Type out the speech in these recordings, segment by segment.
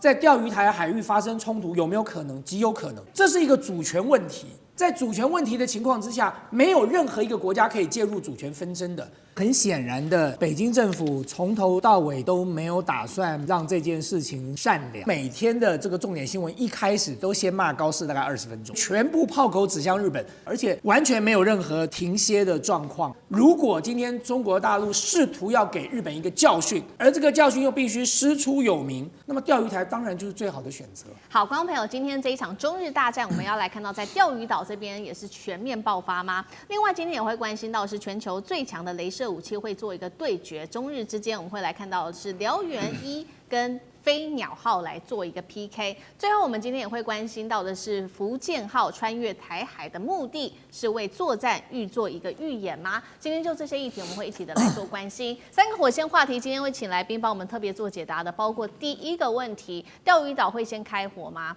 在钓鱼台海域发生冲突，有没有可能？极有可能，这是一个主权问题。在主权问题的情况之下，没有任何一个国家可以介入主权纷争的。很显然的，北京政府从头到尾都没有打算让这件事情善良。每天的这个重点新闻一开始都先骂高市大概20分钟，全部炮口指向日本，而且完全没有任何停歇的状况。如果今天中国大陆试图要给日本一个教训，而这个教训又必须师出有名，那么钓鱼台当然就是最好的选择。好，观众朋友，今天这一场中日大战，我们要来看到在钓鱼岛这边也是全面爆发吗？另外，今天也会关心到是全球最强的雷射武器会做一个对决，中日之间我们会来看到的是燎原1跟飞鸟号来做一个 PK。最后，我们今天也会关心到的是福建号穿越台海的目的是为作战预做一个预演吗？今天就这些议题，我们会一起的来做关心。3个火线话题，今天会请来宾帮我们特别做解答的，包括第一个问题：钓鱼岛会先开火吗？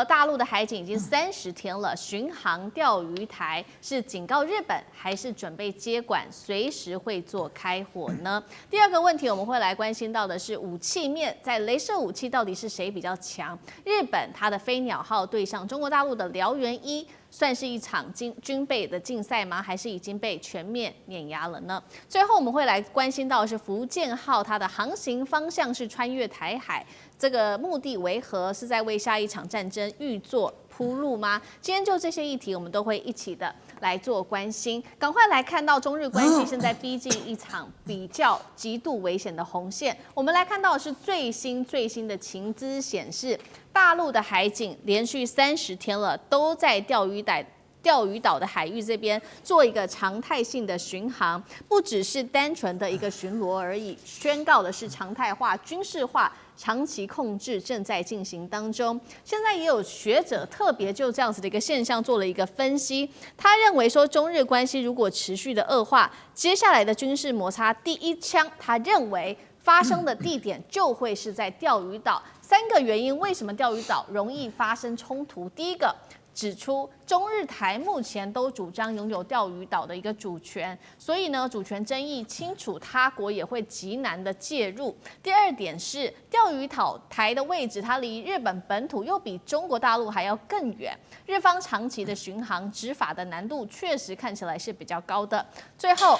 大陆的海警已经30天了，巡航钓鱼台是警告日本，还是准备接管，随时会做开火呢？第二个问题，我们会来关心到的是武器面，在雷射武器到底是谁比较强？日本它的飞鸟号对上中国大陆的燎原1，算是一场军备的竞赛吗？还是已经被全面碾压了呢？最后我们会来关心到的是福建号，它的航行方向是穿越台海，这个目的为何？是在为下一场战争预做铺路吗？今天就这些议题，我们都会一起的来做关心。赶快来看到中日关系现在逼近一场比较极度危险的红线。我们来看到的是最新的情资显示，大陆的海警连续30天了，都在钓鱼岛的海域这边做一个常态性的巡航，不只是单纯的一个巡逻而已，宣告的是常态化、军事化、长期控制正在进行当中。现在也有学者特别就这样子的一个现象做了一个分析，他认为说中日关系如果持续的恶化，接下来的军事摩擦第一枪，他认为发生的地点就会是在钓鱼岛。3个原因，为什么钓鱼岛容易发生冲突？第一个，指出中日台目前都主张拥有钓鱼岛的一个主权，所以呢，主权争议清楚，他国也会极难的介入。第二点是钓鱼台的位置，它离日本本土又比中国大陆还要更远，日方长期的巡航执法的难度确实看起来是比较高的。最后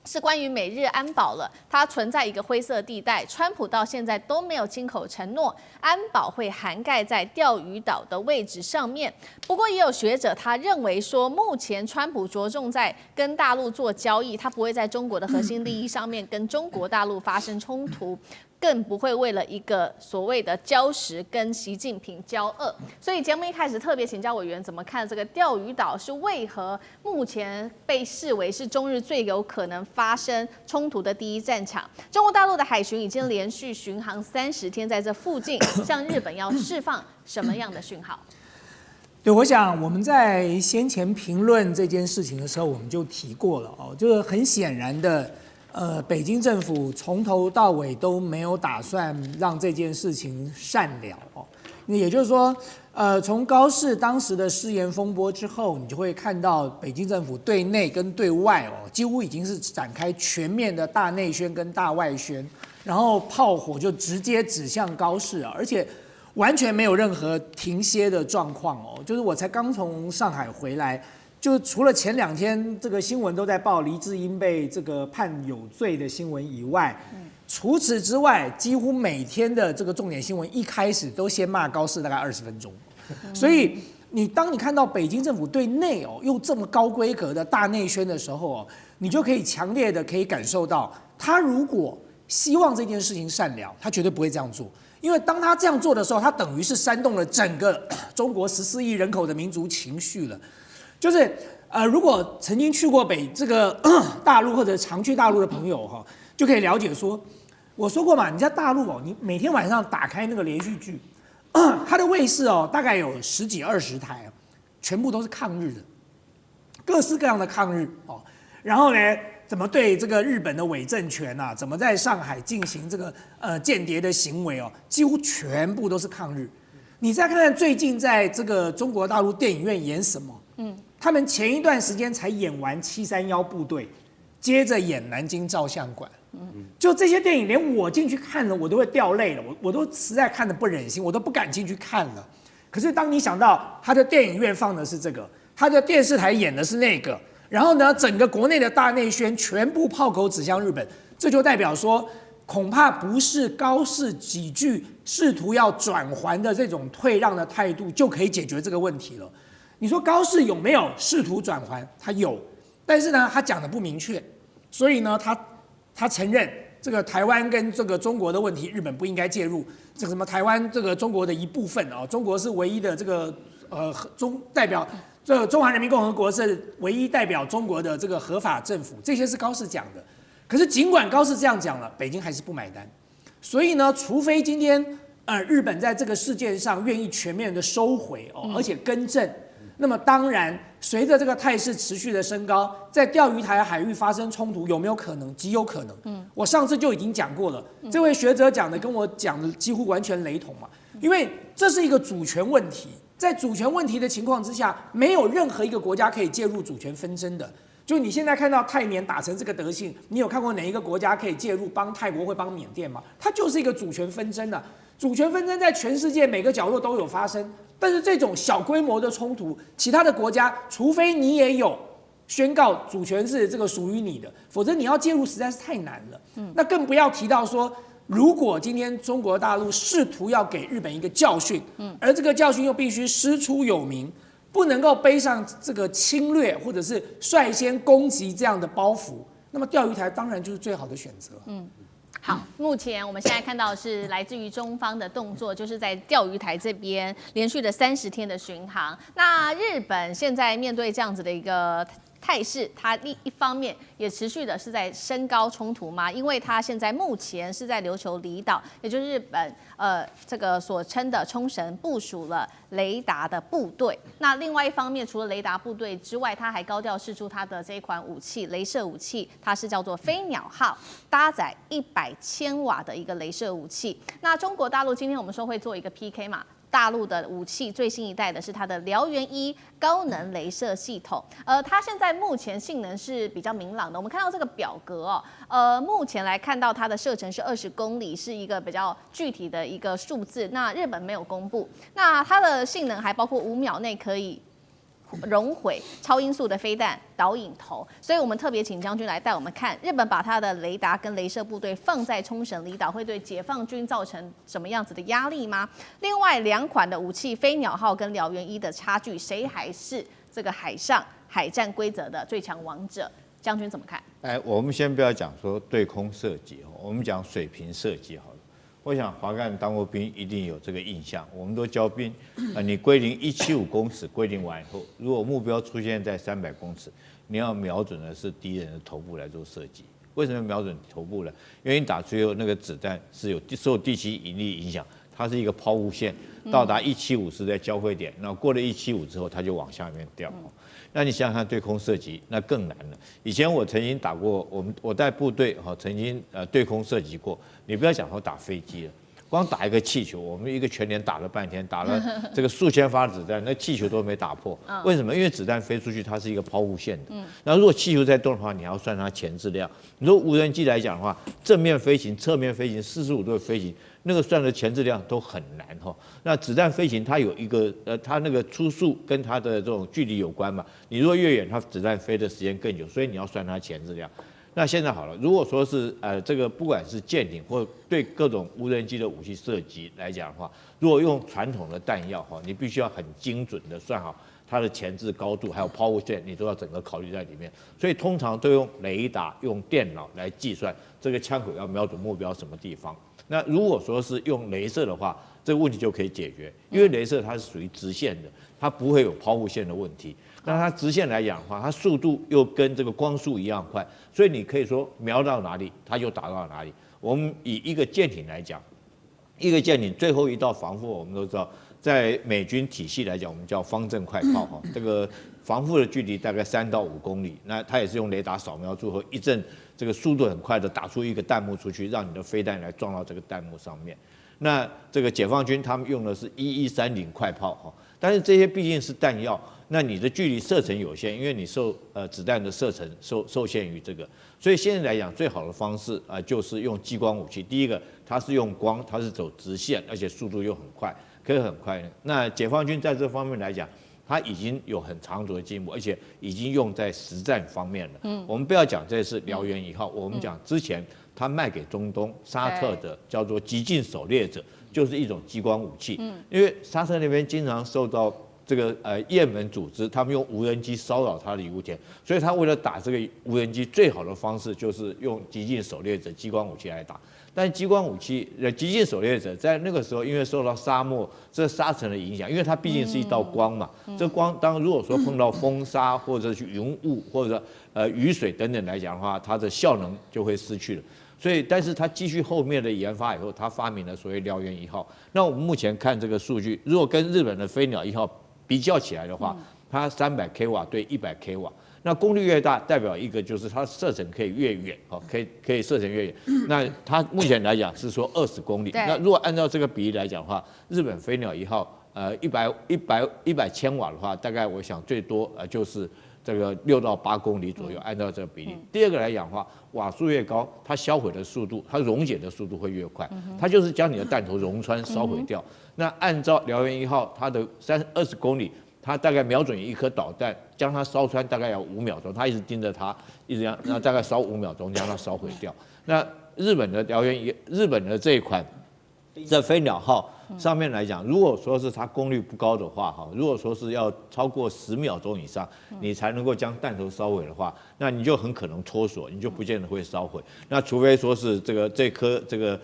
是关于美日安保了，它存在一个灰色地带，川普到现在都没有亲口承诺安保会涵盖在钓鱼岛的位置上面。不过也有学者他认为说，目前川普着重在跟大陆做交易，他不会在中国的核心利益上面跟中国大陆发生冲突，更不会为了一个所谓的交实跟习近平交恶。所以节目一开始特别请教委员怎么看这个钓鱼岛是为何目前被视为是中日最有可能发生冲突的第一战场？中国大陆的海巡已经连续巡航30天，在这附近向日本要释放什么样的讯号？对，我想我们在先前评论这件事情的时候，我们就提过了哦，就是很显然的。北京政府从头到尾都没有打算让这件事情善了哦。也就是说，从高市当时的失言风波之后，你就会看到北京政府对内跟对外哦，几乎已经是展开全面的大内宣跟大外宣，然后炮火就直接指向高市，而且完全没有任何停歇的状况哦。就是我才刚从上海回来。就除了前2天这个新闻都在报黎智英被这个判有罪的新闻以外，除此之外，几乎每天的这个重点新闻一开始都先骂高市大概20分钟。所以当你看到北京政府对内哦用这么高规格的大内宣的时候哦，你就可以强烈的可以感受到，他如果希望这件事情善了，他绝对不会这样做。因为当他这样做的时候，他等于是煽动了整个中国14亿人口的民族情绪了。就是如果曾经去过这个大陆或者常去大陆的朋友哈，就可以了解说，我说过嘛，你在大陆哦，你每天晚上打开那个连续剧，它的卫视哦，大概有10几20台，全部都是抗日的，各式各样的抗日哦。然后呢，怎么对这个日本的伪政权啊，怎么在上海进行这个间谍的行为哦，几乎全部都是抗日。你再看看最近在这个中国大陆电影院演什么？他们前一段时间才演完731部队，接着演南京照相馆，就这些电影，连我进去看了，我都会掉泪了，我都实在看得不忍心，我都不敢进去看了。可是当你想到他的电影院放的是这个，他的电视台演的是那个，然后呢，整个国内的大内宣全部炮口指向日本，这就代表说，恐怕不是高市几句试图要转圜的这种退让的态度就可以解决这个问题了。你说高市有没有试图转圜？他有，但是呢，他讲的不明确，所以呢，他承认这个台湾跟这个中国的问题，日本不应该介入。这个什么台湾这个中国的一部分啊，中国是唯一的这个代表，这个中华人民共和国是唯一代表中国的这个合法政府，这些是高市讲的。可是尽管高市这样讲了，北京还是不买单。所以呢，除非今天日本在这个事件上愿意全面的收回而且更正。那么当然，随着这个态势持续的升高，在钓鱼台海域发生冲突有没有可能？极有可能。我上次就已经讲过了，这位学者讲的跟我讲的几乎完全雷同嘛。因为这是一个主权问题，在主权问题的情况之下，没有任何一个国家可以介入主权纷争的。就你现在看到泰缅打成这个德性，你有看过哪一个国家可以介入帮泰国或帮缅甸吗？它就是一个主权纷争的。主权纷争在全世界每个角落都有发生。但是这种小规模的冲突，其他的国家，除非你也有宣告主权是这个属于你的，否则你要介入实在是太难了。那更不要提到说，如果今天中国大陆试图要给日本一个教训，而这个教训又必须师出有名，不能够背上这个侵略或者是率先攻击这样的包袱，那么钓鱼台当然就是最好的选择。好，目前我们现在看到的是来自于中方的动作，就是在钓鱼台这边连续的30天的巡航。那日本现在面对这样子的一个态势，它一方面也持续的是在升高冲突嘛，因为它现在目前是在琉球离岛，也就是日本这个所称的冲绳部署了雷达的部队。那另外一方面，除了雷达部队之外，它还高调释出它的这一款武器，雷射武器，它是叫做飞鸟号，搭载100千瓦的一个雷射武器。那中国大陆今天我们说会做一个 PK 嘛。大陆的武器最新一代的是它的燎原1高能雷射系统，它现在目前性能是比较明朗的。我们看到这个表格目前来看到它的射程是20公里，是一个比较具体的一个数字。那日本没有公布，那它的性能还包括5秒内可以熔毁超音速的飞弹导引头，所以我们特别请将军来带我们看日本把它的雷达跟雷射部队放在冲绳离岛，会对解放军造成什么样子的压力吗？另外2款的武器飞鸟号跟燎原1的差距，谁还是这个海上海战规则的最强王者？将军怎么看？我们先不要讲说对空射击，我们讲水平射击好了。我想华干当过兵，一定有这个印象。我们都教兵，你归零175公尺，归零完以后，如果目标出现在300公尺，你要瞄准的是敌人的头部来做射击。为什么瞄准头部呢？因为你打出以后，那个子弹是有受地心引力影响，它是一个抛物线，到达175是在交汇点，那过了175之后，它就往下面掉。那你想想看，对空射击那更难了。以前我曾经打过，我带部队曾经对空射击过。你不要讲说打飞机了，光打一个气球，我们一个全连打了半天，打了这个数千发子弹，那气球都没打破。为什么？因为子弹飞出去，它是一个抛物线的。那如果气球在动的话，你还要算它前置量。你说无人机来讲的话，正面飞行、侧面飞行、45度的飞行，那个算的前置量都很难哈。那子弹飞行它有一个它那个初速跟它的这种距离有关嘛。你如果越远，它子弹飞的时间更久，所以你要算它前置量。那现在好了，如果说是这个不管是舰艇或对各种无人机的武器射击来讲的话，如果用传统的弹药你必须要很精准的算好它的前置高度，还有抛物线，你都要整个考虑在里面。所以通常都用雷达、用电脑来计算这个枪口要瞄准目标什么地方。那如果说是用雷射的话，这个问题就可以解决，因为雷射它是属于直线的，它不会有抛物线的问题。那它直线来讲的话，它速度又跟这个光速一样快，所以你可以说瞄到哪里，它就打到哪里。我们以一个舰艇来讲，一个舰艇最后一道防护，我们都知道，在美军体系来讲，我们叫方阵快炮这个防护的距离大概3到5公里，那它也是用雷达扫描之后一阵这个速度很快的打出一个弹幕出去，让你的飞弹来撞到这个弹幕上面。那这个解放军他们用的是1130快炮但是这些毕竟是弹药，那你的距离射程有限，因为你子弹的射程受限于这个，所以现在来讲最好的方式就是用激光武器。第一个，它是用光，它是走直线，而且速度又很快，可以很快。那解放军在这方面来讲，它已经有很长足的进步，而且已经用在实战方面了。我们不要讲这是燎原1号，我们讲之前他卖给中东沙特的叫做极近狩猎者，就是一种激光武器。因为沙特那边经常受到这个也门组织，他们用无人机骚扰他的油田，所以他为了打这个无人机，最好的方式就是用极近狩猎者激光武器来打。但激光武器极近狩猎者在那个时候，因为受到沙漠这沙尘的影响，因为它毕竟是一道光嘛，这光如果说碰到风沙或者是云雾或者雨水等等来讲的话，它的效能就会失去了。所以，但是他继续后面的研发以后，他发明了所谓燎原1号。那我们目前看这个数据，如果跟日本的飞鸟1号比较起来的话，它300 kW 对100 kW。那功率越大，代表一个就是它射程可以越远，可以射程越远。那它目前来讲是说20公里。那如果按照这个比例来讲的话，日本飞鸟1号100千瓦的话，大概我想最多就是这个6到8公里左右，按照这个比例。第二个来讲的话，瓦数越高，它销毁的速度，它溶解的速度会越快，它就是将你的弹头溶穿烧毁掉。那按照燎原1号，它的20公里。它大概瞄准一颗导弹，将它烧穿大概要5秒钟，它一直盯着它，一直让大概烧5秒钟，将它烧毁掉。那日本的这一款这飞鸟号上面来讲，如果说是它功率不高的话，如果说是要超过10秒钟以上，你才能够将弹头烧毁的话，那你就很可能脱锁，你就不见得会烧毁。那除非说是这颗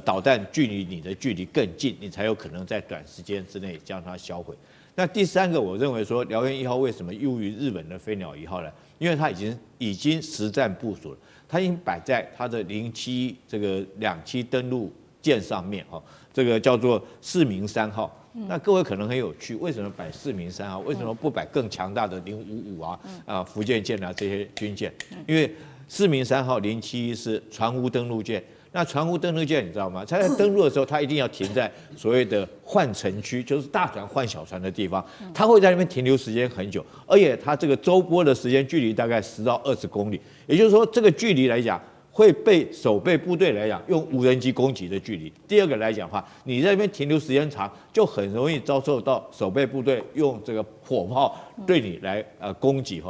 导弹距离你的距离更近，你才有可能在短时间之内将它销毁。那第三个，我认为说燎原1号为什么优于日本的飞鸟1号呢？因为它已经实战部署了，它已经摆在它的07这个2栖登陆舰上面这个叫做4明3号。那各位可能很有趣，为什么摆4明3号？为什么不摆更强大的055福建舰这些军舰？因为4明3号07是船坞登陆舰。那船坞登陆舰你知道吗？它在登陆的时候，它一定要停在所谓的换乘区，就是大船换小船的地方。它会在那边停留时间很久，而且它这个周波的时间距离大概10到20公里，也就是说这个距离来讲，会被守备部队来讲用无人机攻击的距离。第二个来讲的话，你在那边停留时间长，就很容易遭受到守备部队用这个火炮对你来攻击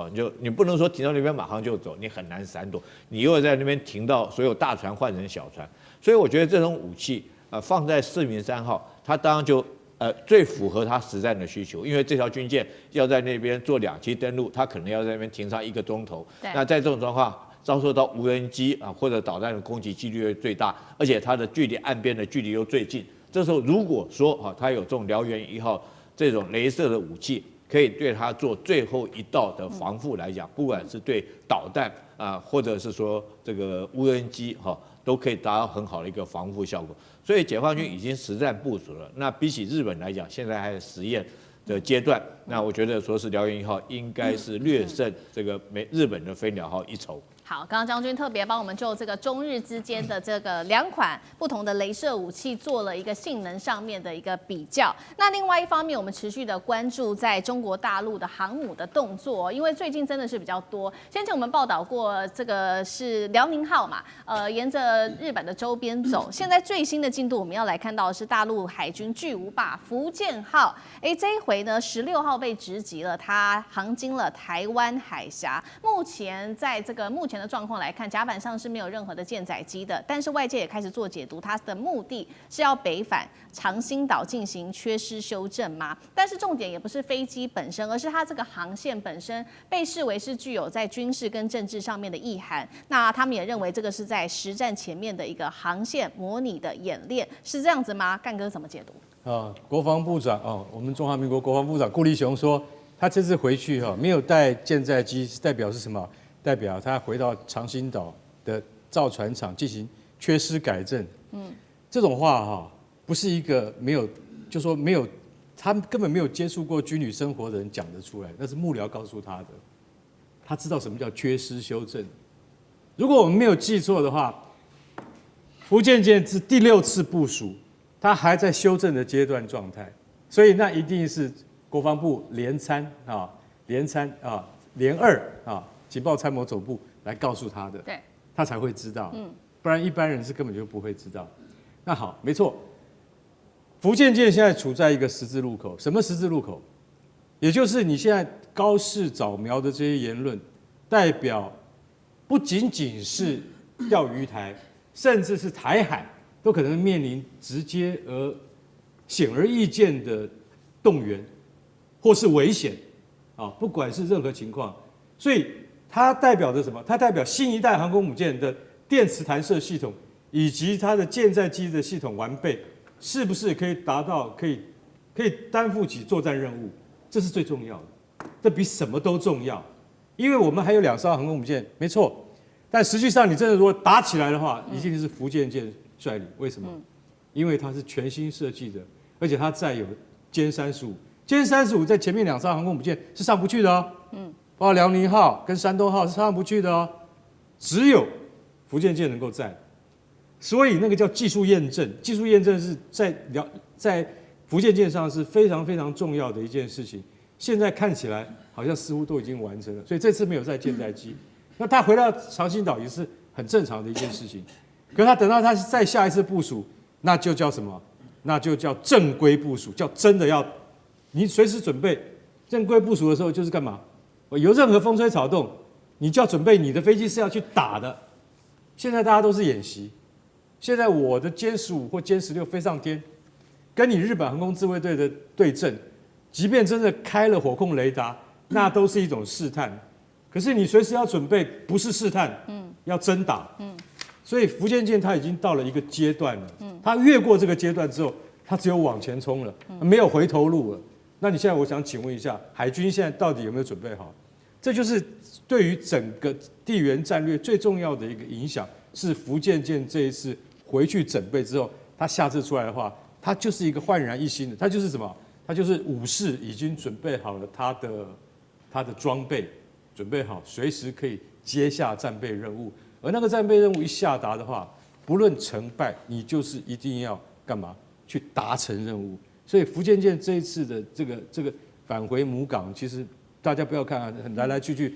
你不能说停到那边马上就走，你很难闪躲，你又在那边停到所有大船换成小船，所以我觉得这种武器放在4明3号，它当然就最符合它实战的需求，因为这条军舰要在那边做2栖登陆，它可能要在那边停上1个钟头。那在这种状况，遭受到无人机或者导弹的攻击几率最大，而且它的距离岸边的距离又最近。这时候如果说它有这种燎原1号这种雷射的武器，可以对它做最后一道的防护来讲，不管是对导弹或者是说这个无人机都可以达到很好的一个防护效果。所以解放军已经实战部署了。那比起日本来讲，现在还是实验的阶段。那我觉得说是燎原1号应该是略胜这个日本的飞鸟号一筹。好，刚刚将军特别帮我们就这个中日之间的这个2款不同的雷射武器做了一个性能上面的一个比较。那另外一方面，我们持续的关注在中国大陆的航母的动作，因为最近真的是比较多。先前我们报道过，这个是辽宁号嘛，沿着日本的周边走。现在最新的进度，我们要来看到的是大陆海军巨无霸福建号。这一回呢，16号被直击了，它航经了台湾海峡。目前的状况来看，甲板上是没有任何的舰载机的，但是外界也开始做解读，它的目的是要北返长兴岛进行缺失修正吗？但是重点也不是飞机本身，而是它这个航线本身被视为是具有在军事跟政治上面的意涵。那他们也认为这个是在实战前面的一个航线模拟的演练，是这样子吗？干哥怎么解读？国防部长我们中华民国国防部长顾立雄说，他这次回去没有带舰载机，代表是什么？代表他回到长兴岛的造船厂进行缺失改正。这种话不是一个就说没有，他根本没有接触过军旅生活的人讲得出来，那是幕僚告诉他的。他知道什么叫缺失修正。如果我们没有记错的话，福建舰是第6次部署，它还在修正的阶段状态，所以那一定是国防部联2情报参谋总部来告诉他的，对，他才会知道，不然一般人是根本就不会知道。那好，没错，福建舰现在处在一个十字路口，什么十字路口？也就是你现在高市早苗的这些言论，代表不仅仅是钓鱼台，甚至是台海，都可能面临直接而显而易见的动员，或是危险，不管是任何情况，所以它代表着什么？它代表新一代航空母舰的电磁弹射系统以及它的舰载机的系统完备，是不是可以达到可以担负起作战任务？这是最重要的，这比什么都重要。因为我们还有2艘航空母舰，没错，但实际上你真的如果打起来的话，一定是福建舰率领。为什么？因为它是全新设计的，而且它载有歼35。歼35在前面2艘航空母舰是上不去的哦，包括辽宁号跟山东号是上不去的哦，只有福建舰能够载，所以那个叫技术验证。技术验证是在福建舰上是非常非常重要的一件事情。现在看起来好像似乎都已经完成了，所以这次没有载舰载机，那他回到长兴岛也是很正常的一件事情。可是他等到他再下一次部署，那就叫什么？那就叫正规部署，叫真的要你随时准备。正规部署的时候就是干嘛？有任何风吹草动，你就要准备你的飞机是要去打的。现在大家都是演习，现在我的歼15或歼16飞上天，跟你日本航空自卫队的对阵，即便真的开了火控雷达，那都是一种试探。可是你随时要准备，不是试探，要真打。所以福建舰它已经到了一个阶段了，它越过这个阶段之后，它只有往前冲了，没有回头路了。那你现在我想请问一下，海军现在到底有没有准备好？这就是对于整个地缘战略最重要的一个影响，是福建舰这一次回去整备之后，它下次出来的话，它就是一个焕然一新的，它就是什么？它就是武士已经准备好了他的装备，准备好随时可以接下战备任务。而那个战备任务一下达的话，不论成败，你就是一定要干嘛？去达成任务。所以福建舰这一次的这个返回母港，其实大家不要看很来来去去，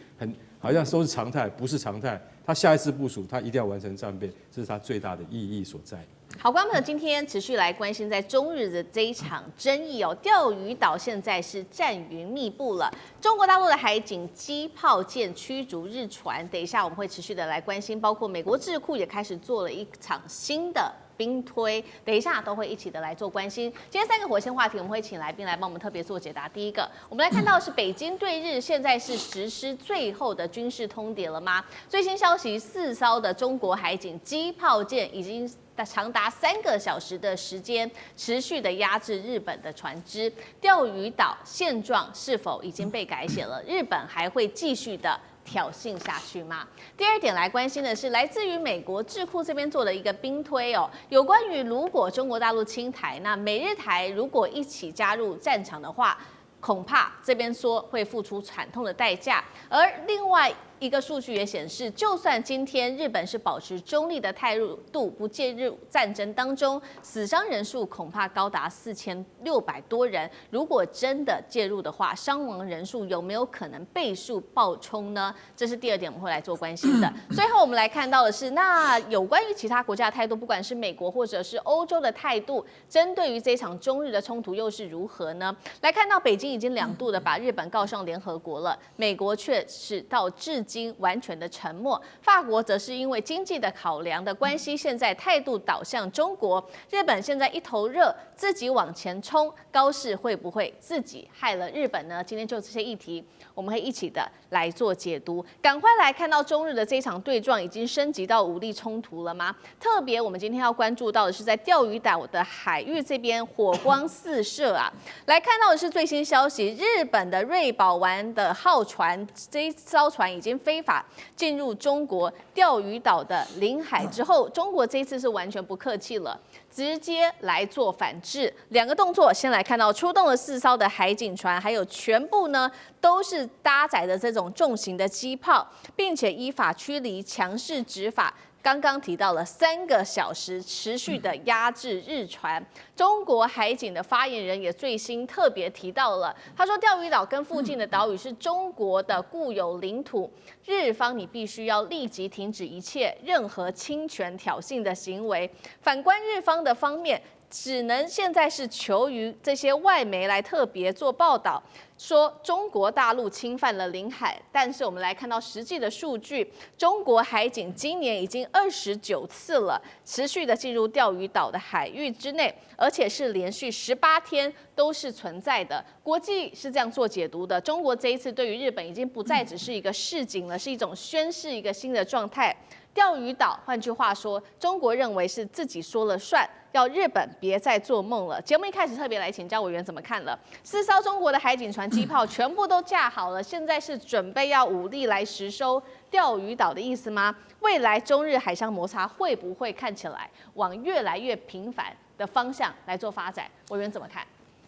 好像都是常态，不是常态。它下一次部署，它一定要完成战备，这是它最大的意义所在。好，观众朋友，今天持续来关心在中日的这一场争议哦。钓鱼岛现在是战云密布了，中国大陆的海警机炮舰驱逐日船。等一下我们会持续的来关心，包括美国智库也开始做了一场新的兵推，等一下都会一起的来做关心。今天3个火线话题，我们会请来宾来帮我们特别做解答。第一个，我们来看到的是北京对日现在是实施最后的军事通牒了吗？最新消息，4艘的中国海警机炮舰已经长达3个小时的时间，持续的压制日本的船只。钓鱼岛现状是否已经被改写了？日本还会继续的挑衅下去吗？第二点来关心的是，来自于美国智库这边做的一个兵推哦，有关于如果中国大陆侵台，那美日台如果一起加入战场的话，恐怕这边说会付出惨痛的代价。而另外一个数据也显示，就算今天日本是保持中立的态度，不介入战争当中，死伤人数恐怕高达4600多人。如果真的介入的话，伤亡人数有没有可能倍数爆冲呢？这是第二点，我们会来做关心的。最后我们来看到的是，那有关于其他国家的态度，不管是美国或者是欧洲的态度，针对于这场中日的冲突又是如何呢？来看到北京已经2度的把日本告上联合国了，美国却是到至今完全的沉默。法国则是因为经济的考量的关系，现在态度导向中国。日本现在一头热，自己往前冲，高市会不会自己害了日本呢？今天就这些议题，我们会一起的来做解读。赶快来看到中日的这场对撞已经升级到武力冲突了吗？特别我们今天要关注到的是在钓鱼岛的海域这边火光四射啊！来看到的是最新消息，日本的瑞宝丸的号船这一艘船已经非法进入中国钓鱼岛的领海之后，中国这一次是完全不客气了，直接来做反制。2个动作，先来看到出动了4艘的海警船，还有全部呢都是搭载的这种重型的机炮，并且依法驱离，强势执法。刚刚提到了3个小时持续的压制日船，中国海警的发言人也最新特别提到了，他说钓鱼岛跟附近的岛屿是中国的固有领土，日方你必须要立即停止一切任何侵权挑衅的行为。反观日方的方面，只能现在是求于这些外媒来特别做报道，说中国大陆侵犯了领海。但是我们来看到实际的数据，中国海警今年已经29次了，持续的进入钓鱼岛的海域之内，而且是连续18天都是存在的。国际是这样做解读的，中国这一次对于日本已经不再只是一个示警了，是一种宣示一个新的状态。钓鱼岛，换句话说，中国认为是自己说了算，要日本别再做梦了。节目一开始特别来请教委员怎么看了？4艘中国的海警船机炮全部都架好了，现在是准备要武力来实收钓鱼岛的意思吗？未来中日海象摩擦会不会看起来往越来越频繁的方向来做发展？委员怎么看？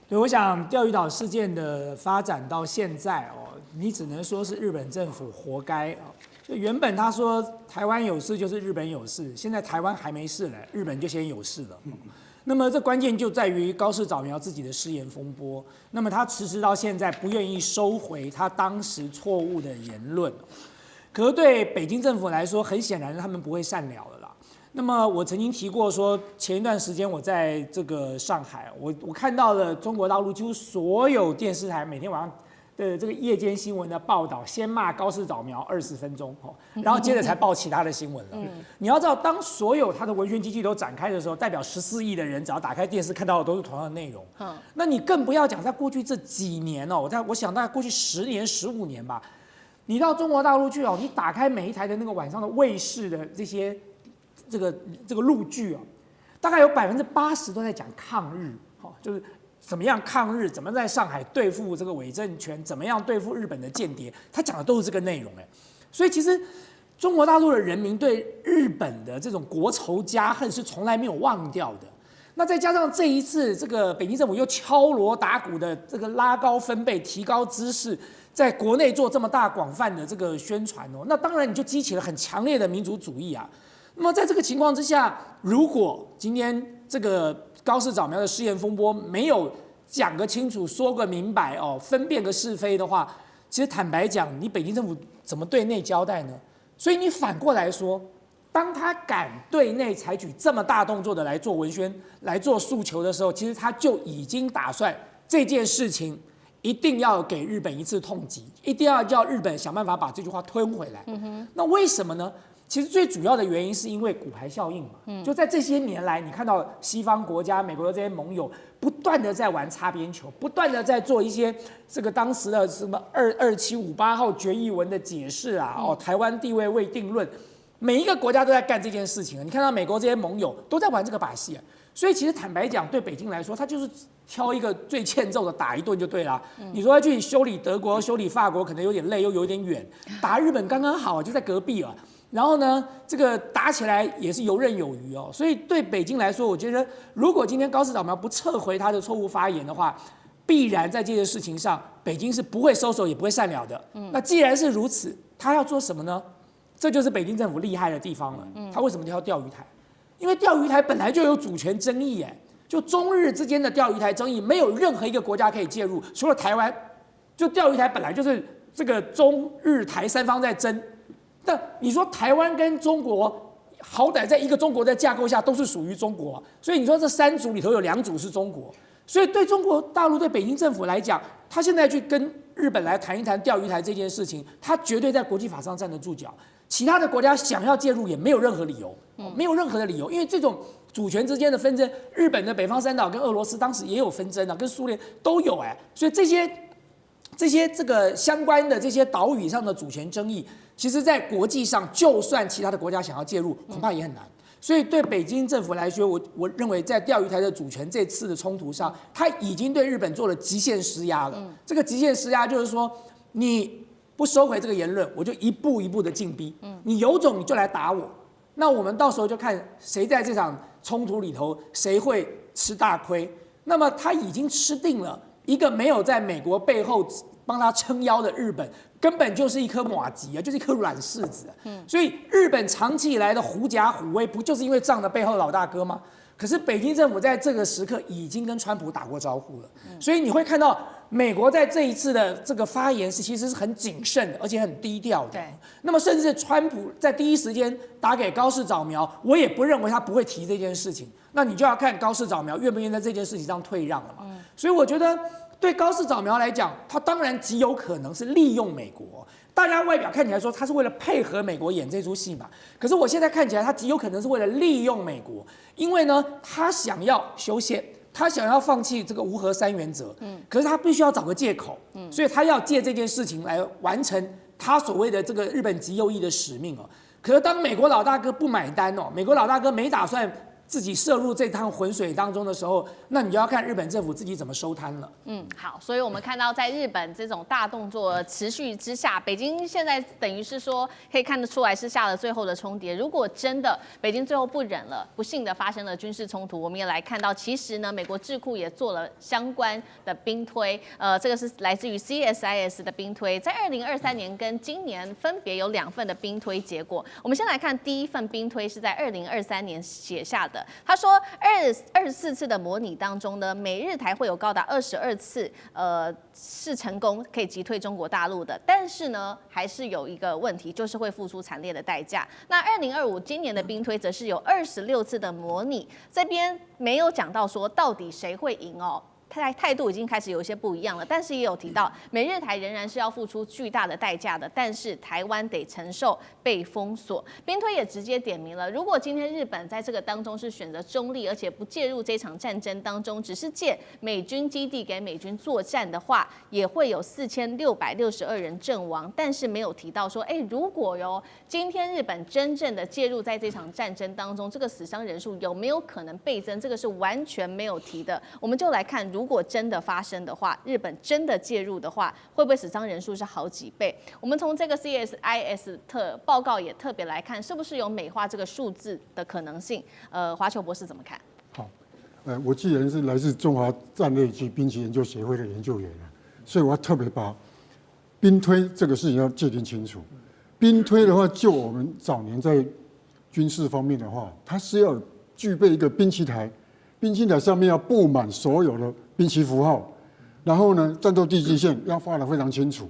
对，我想钓鱼岛事件的发展到现在你只能说是日本政府活该就原本他说台湾有事就是日本有事，现在台湾还没事了，日本就先有事了。那么这关键就在于高市早苗自己的失言风波，那么他迟迟到现在不愿意收回他当时错误的言论。可是对北京政府来说，很显然他们不会善了了啦。那么我曾经提过说，前一段时间我在这个上海，我看到了中国大陆几乎所有电视台每天晚上的这个夜间新闻的报道，先骂高市早苗20分钟，然后接着才报其他的新闻了。你要知道，当所有他的文宣机器都展开的时候，代表14亿的人只要打开电视看到的都是同样的内容。那你更不要讲在过去这几年我想大概过去10年、15年吧，你到中国大陆去你打开每一台的那个晚上的卫视的这些这个陆剧大概有80%都在讲抗日，就是怎么样抗日，怎么在上海对付这个伪政权，怎么样对付日本的间谍，他讲的都是这个内容所以其实中国大陆的人民对日本的这种国仇家恨是从来没有忘掉的。那再加上这一次这个北京政府又敲锣打鼓的这个拉高分贝、提高知识，在国内做这么大广泛的这个宣传那当然你就激起了很强烈的民族主义啊。那么在这个情况之下，如果今天这个高市早苗的失言风波没有讲个清楚、说个明白分辨个是非的话，其实坦白讲，你北京政府怎么对内交代呢？所以你反过来说，当他敢对内采取这么大动作的来做文宣、来做诉求的时候，其实他就已经打算这件事情一定要给日本一次痛击，一定要叫日本想办法把这句话吞回来。那为什么呢？其实最主要的原因是因为骨牌效应嘛，就在这些年来，你看到西方国家、美国的这些盟友不断的在玩擦边球，不断的在做一些这个当时的什么2758号决议文的解释台湾地位未定论，每一个国家都在干这件事情。你看到美国这些盟友都在玩这个把戏所以其实坦白讲，对北京来说，他就是挑一个最欠揍的打一顿就对了。你说要去修理德国、修理法国，可能有点累又有点远，打日本刚刚好就在隔壁了。然后呢，这个打起来也是游刃有余所以对北京来说，我觉得如果今天高市早苗不撤回他的错误发言的话，必然在这件事情上，北京是不会收手也不会善了的。那既然是如此，他要做什么呢？这就是北京政府厉害的地方了。他为什么挑钓鱼台？因为钓鱼台本来就有主权争议就中日之间的钓鱼台争议，没有任何一个国家可以介入，除了台湾。就钓鱼台本来就是这个中日台3方在争。那你说台湾跟中国好歹在一个中国的架构下都是属于中国，所以你说这3组里头有2组是中国，所以对中国大陆对北京政府来讲，他现在去跟日本来谈一谈钓鱼台这件事情，他绝对在国际法上站得住脚。其他的国家想要介入也没有任何理由，没有任何的理由，因为这种主权之间的纷争，日本的北方三岛跟俄罗斯当时也有纷争跟苏联都有所以这些这个相关的这些岛屿上的主权争议，其实在国际上，就算其他的国家想要介入，恐怕也很难。所以对北京政府来说，我认为在钓鱼台的主权这次的冲突上，他已经对日本做了极限施压了。这个极限施压就是说，你不收回这个言论，我就一步一步的进逼。你有种你就来打我，那我们到时候就看谁在这场冲突里头谁会吃大亏。那么他已经吃定了一个没有在美国背后帮他撑腰的日本，根本就是一颗马吉啊，就是一颗软柿子。所以日本长期以来的狐假虎威，不就是因为仗着背后的老大哥吗？可是北京政府在这个时刻已经跟川普打过招呼了，所以你会看到美国在这一次的这个发言其实是很谨慎的，而且很低调的。对。那么甚至川普在第一时间打给高市早苗，我也不认为他不会提这件事情。那你就要看高市早苗愿不愿意在这件事情上退让了嘛。所以我觉得对高市早苗来讲，他当然极有可能是利用美国。大家外表看起来说他是为了配合美国演这出戏嘛，可是我现在看起来他极有可能是为了利用美国，因为呢他想要修宪，他想要放弃这个无核三原则，可是他必须要找个借口，所以他要借这件事情来完成他所谓的这个日本极右翼的使命哦。可是当美国老大哥不买单哦，美国老大哥没打算自己涉入这趟浑水当中的时候，那你就要看日本政府自己怎么收摊了。好，所以我们看到在日本这种大动作持续之下，北京现在等于是说可以看得出来是下了最后的冲跌。如果真的北京最后不忍了，不幸的发生了军事冲突，我们也来看到，其实呢，美国智库也做了相关的兵推，这个是来自于 CSIS 的兵推，在2023年跟今年分别有2份的兵推结果。我们先来看第一份兵推是在2023年写下的。他说，24次的模拟当中呢，美日台会有高达22次，是成功可以击退中国大陆的，但是呢，还是有一个问题，就是会付出惨烈的代价。那2025今年的兵推则是有26次的模拟，这边没有讲到说到底谁会赢哦。态度已经开始有一些不一样了，但是也有提到美日台仍然是要付出巨大的代价的，但是台湾得承受被封锁。兵推也直接点明了，如果今天日本在这个当中是选择中立，而且不介入这场战争当中，只是借美军基地给美军作战的话，也会有4662人阵亡，但是没有提到说，如果今天日本真正的介入在这场战争当中，这个死伤人数有没有可能倍增？这个是完全没有提的。我们就来看，如果真的发生的话，日本真的介入的话，会不会死伤人数是好几倍？我们从这个 CSIS 报告也特别来看，是不是有美化这个数字的可能性？华球博士怎么看？好，我既然是来自中华战略及兵棋研究协会的研究员所以我要特别把兵推这个事情要界定清楚。兵推的话，就我们早年在军事方面的话，它是要具备一个兵棋台。兵棋台上面要布满所有的兵棋符号，然后呢，战斗地基线要画得非常清楚，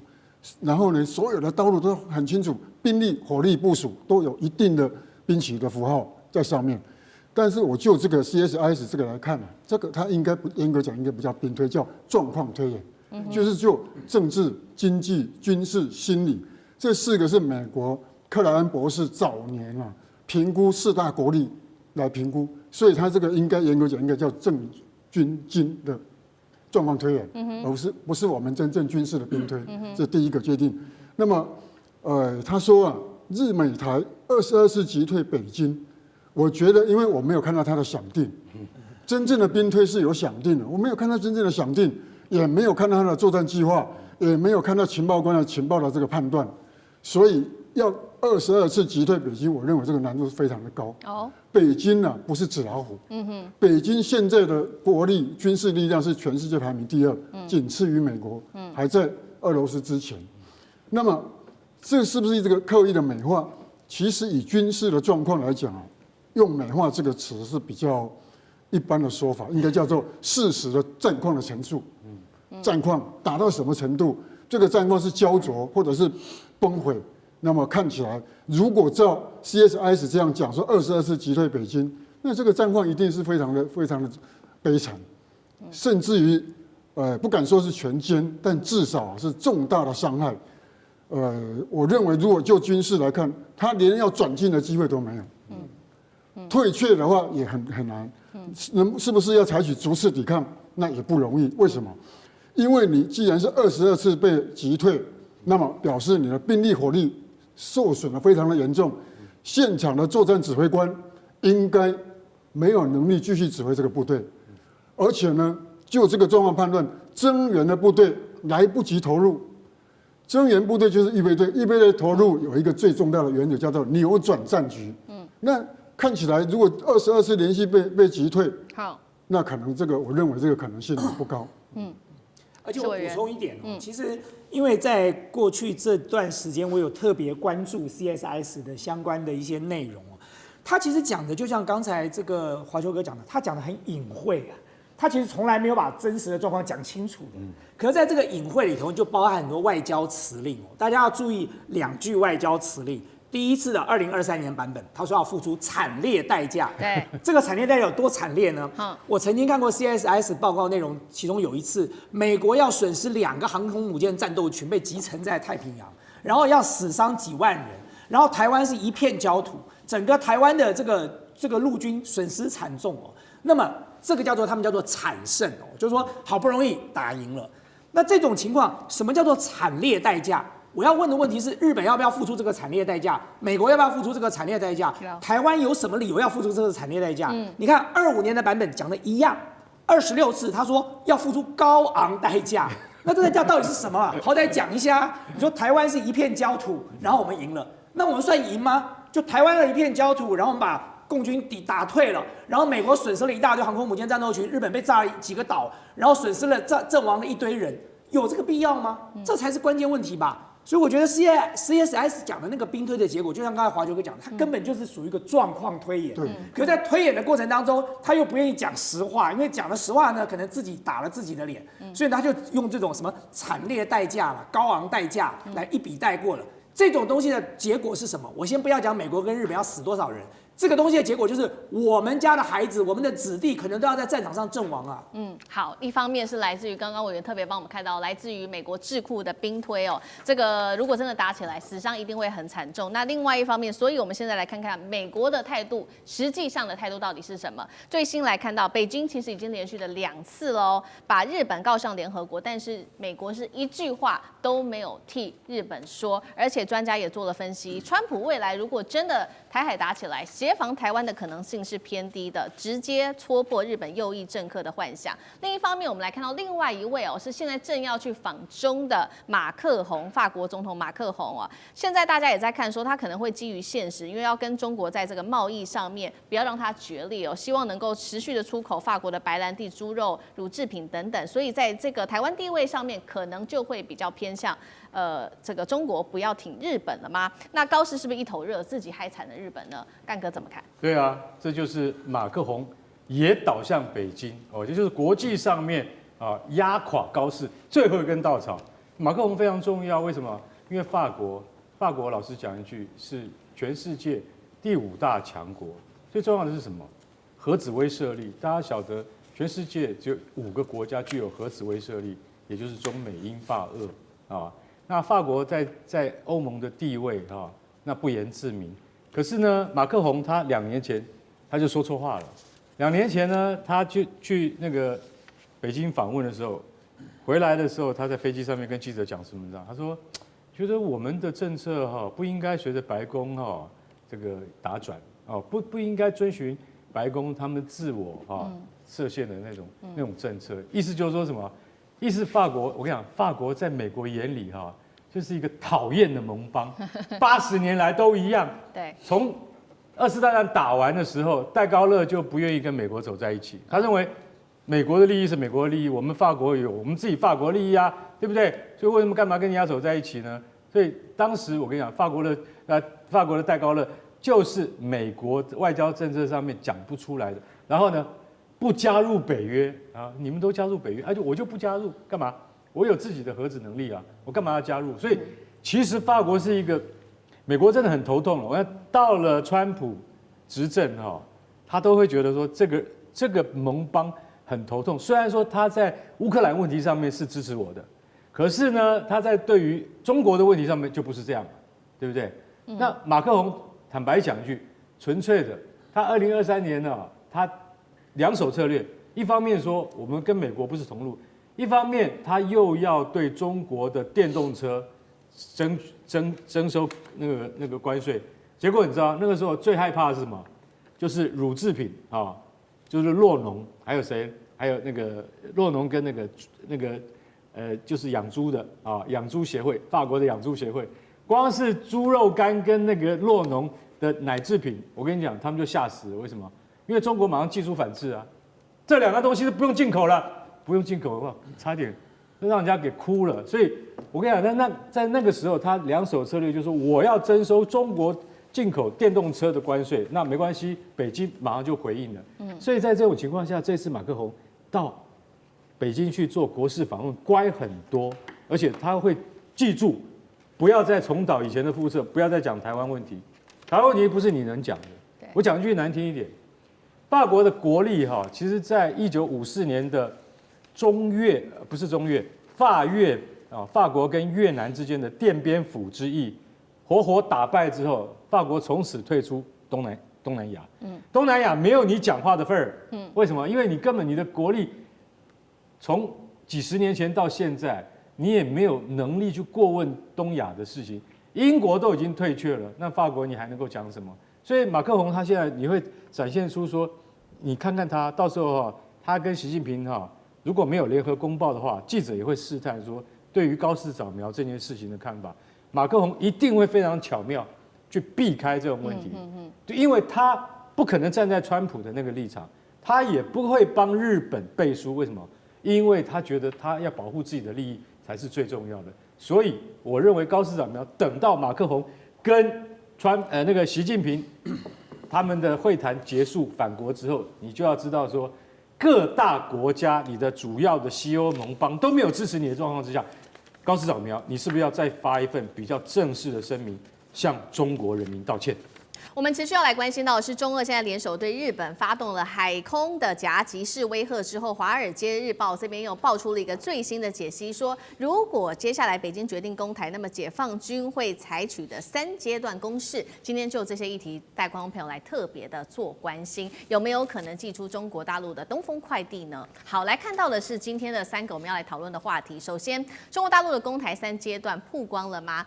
然后呢，所有的道路都很清楚，兵力、火力部署都有一定的兵棋的符号在上面。但是我就这个 CSIS 这个来看这个它应该不严格讲应该不叫兵推，叫状况推演，就是就政治、经济、军事、心理这4个是美国克莱恩博士早年评估4大国力来评估。所以他这个应该严格讲，应该叫政军经的状况推演，而不是我们真正军事的兵推，这是第一个决定。那么，他说日美台22次击退北京，我觉得因为我没有看到他的想定，真正的兵推是有想定的，我没有看到真正的想定，也没有看到他的作战计划，也没有看到情报官的情报的这个判断，所以要22次击退北京，我认为这个难度非常的高。北京不是纸老虎。北京现在的国力、军事力量是全世界排名第2，仅次于美国，还在俄罗斯之前。那么，这是不是这个刻意的美化？其实以军事的状况来讲用美化这个词是比较一般的说法，应该叫做事实的战况的陈述。战况打到什么程度？这个战况是焦灼或者是崩毁？那么看起来，如果照 CSIS 这样讲说22次击退北京，那这个战况一定是非常的悲惨，甚至于不敢说是全歼，但至少是重大的伤害。我认为如果就军事来看，他连要转进的机会都没有，退却的话也很难。是不是要采取逐次抵抗？那也不容易。为什么？因为你既然是22次被击退，那么表示你的兵力火力受损的非常的严重，现场的作战指挥官应该没有能力继续指挥这个部队，而且呢，就这个状况判断，增援的部队来不及投入，增援部队就是预备队，预备队投入有一个最重要的原则叫做扭转战局。那看起来如果22次连续被击退，好，那可能这个我认为这个可能性不高。而且我补充一点其实因为在过去这段时间，我有特别关注 CSIS 的相关的一些内容他其实讲的就像刚才这个华秋哥讲的，他讲的很隐晦他其实从来没有把真实的状况讲清楚的。可是在这个隐晦里头，就包含很多外交辞令大家要注意2句外交辞令。第一次的2023年版本，他说要付出惨烈代价。对，这个惨烈代价有多惨烈呢？我曾经看过 CSIS 报告内容，其中有一次，美国要损失2个航空母舰战斗群被击沉在太平洋，然后要死伤几万人，然后台湾是一片焦土，整个台湾的这个陆军损失惨重那么这个他们叫做惨胜就是说好不容易打赢了。那这种情况，什么叫做惨烈代价？我要问的问题是，日本要不要付出这个惨烈代价？美国要不要付出这个惨烈代价？台湾有什么理由要付出这个惨烈代价？你看25年的版本讲的一样，26次他说要付出高昂代价。那这代价到底是什么好歹讲一下。你说台湾是一片焦土，然后我们赢了，那我们算赢吗？就台湾的一片焦土，然后我们把共军打退了，然后美国损失了一大堆航空母舰战斗群，日本被炸了几个岛，然后损失了阵亡了一堆人，有这个必要吗？这才是关键问题吧。所以我觉得 CSIS 讲的那个兵推的结果，就像刚才华球哥讲的，它根本就是属于一个状况推演。可是在推演的过程当中，他又不愿意讲实话，因为讲了实话呢，可能自己打了自己的脸，所以他就用这种什么惨烈代价啦、高昂代价来一笔带过了。这种东西的结果是什么？我先不要讲美国跟日本要死多少人。这个东西的结果就是我们家的孩子，我们的子弟可能都要在战场上阵亡啊。好，一方面是来自于刚刚委员特别帮我们看到，来自于美国智库的兵推这个如果真的打起来，死伤一定会很惨重。那另外一方面，所以我们现在来看看美国的态度，实际上的态度到底是什么？最新来看到，北京其实已经连续的2次喽，把日本告上联合国，但是美国是一句话都没有替日本说，而且专家也做了分析，川普未来如果真的台海打起来，协防台湾的可能性是偏低的，直接戳破日本右翼政客的幻想。另一方面，我们来看到另外一位是现在正要去访中的马克宏，法国总统马克宏现在大家也在看说他可能会基于现实，因为要跟中国在这个贸易上面不要让它决裂希望能够持续的出口法国的白兰地、猪肉、乳制品等等，所以在这个台湾地位上面，可能就会比较偏向这个中国不要挺日本了吗？那高市是不是一头热，自己害惨了日本呢？干哥怎么看？对啊，这就是马克宏也倒向北京这就是国际上面压垮高市最后一根稻草。马克宏非常重要，为什么？因为法国老实讲一句是全世界第5大强国，最重要的是什么？核子威慑力。大家晓得，全世界只有5个国家具有核子威慑力，也就是中美英法俄那法国在欧盟的地位那不言自明。可是呢，马克宏他2年前他就说错话了。2年前呢，他去那个北京访问的时候，回来的时候，他在飞机上面跟记者讲什么？你知道？他说，觉得我们的政策不应该随着白宫这个打转不应该遵循白宫他们自我设限的那种政策。意思就是说什么？意思法国，我跟你讲，法国在美国眼里就是一个讨厌的盟邦，80年来都一样。对，从2次大战打完的时候，戴高乐就不愿意跟美国走在一起。他认为美国的利益是美国的利益，我们法国有我们自己法国利益啊，对不对？所以为什么干嘛跟人家走在一起呢？所以当时我跟你讲，法国的戴高乐就是美国外交政策上面讲不出来的。然后呢，不加入北约你们都加入北约，我就不加入，干嘛？我有自己的核子能力我干嘛要加入？所以其实法国是一个，美国真的很头痛了。我看到了川普执政他都会觉得说这个盟邦很头痛。虽然说他在乌克兰问题上面是支持我的，可是呢，他在对于中国的问题上面就不是这样，对不对？那马克宏坦白讲一句，纯粹的，他2023年他2手策略，一方面说我们跟美国不是同路。一方面，他又要对中国的电动车征收那个关税，结果你知道那个时候最害怕的是什么？就是乳制品就是酪农，还有谁？还有那个酪农跟那个就是养猪的养猪协会，法国的养猪协会，光是猪肉干跟那个酪农的奶制品，我跟你讲，他们就吓死了。为什么？因为中国马上技术反制这2个东西是不用进口了。不用进口的话，差点让人家给哭了。所以我跟你讲，那在那个时候，他两手策略就是我要征收中国进口电动车的关税，那没关系，北京马上就回应了。所以在这种情况下，这次马克宏到北京去做国事访问，乖很多，而且他会记住，不要再重蹈以前的覆辙，不要再讲台湾问题。台湾问题不是你能讲的。我讲一句难听一点，法国的国力其实在1954年的法越法国跟越南之间的奠边府之役，活活打败之后，法国从此退出东南亚。东南亚没有你讲话的份儿。为什么？因为你根本你的国力从几十年前到现在，你也没有能力去过问东亚的事情。英国都已经退却了，那法国你还能够讲什么？所以马克宏他现在你会展现出说，你看看他到时候他跟习近平如果没有联合公报的话，记者也会试探说对于高市早苗这件事情的看法，马克宏一定会非常巧妙去避开这种问题，因为他不可能站在川普的那个立场，他也不会帮日本背书。为什么？因为他觉得他要保护自己的利益才是最重要的。所以我认为高市早苗等到马克宏跟那个习近平他们的会谈结束返国之后，你就要知道说，各大国家你的主要的西欧盟邦都没有支持你的状况之下，高市早苗你是不是要再发一份比较正式的声明，向中国人民道歉？我们持续要来关心到的是，中俄现在联手对日本发动了海空的夹击式威吓之后，《华尔街日报》这边又爆出了一个最新的解析，说如果接下来北京决定攻台，那么解放军会采取的3阶段攻势。今天就这些议题带观众朋友来特别的做关心，有没有可能祭出中国大陆的东风快递呢？好，来看到的是今天的3个我们要来讨论的话题。首先，中国大陆的攻台3阶段曝光了吗？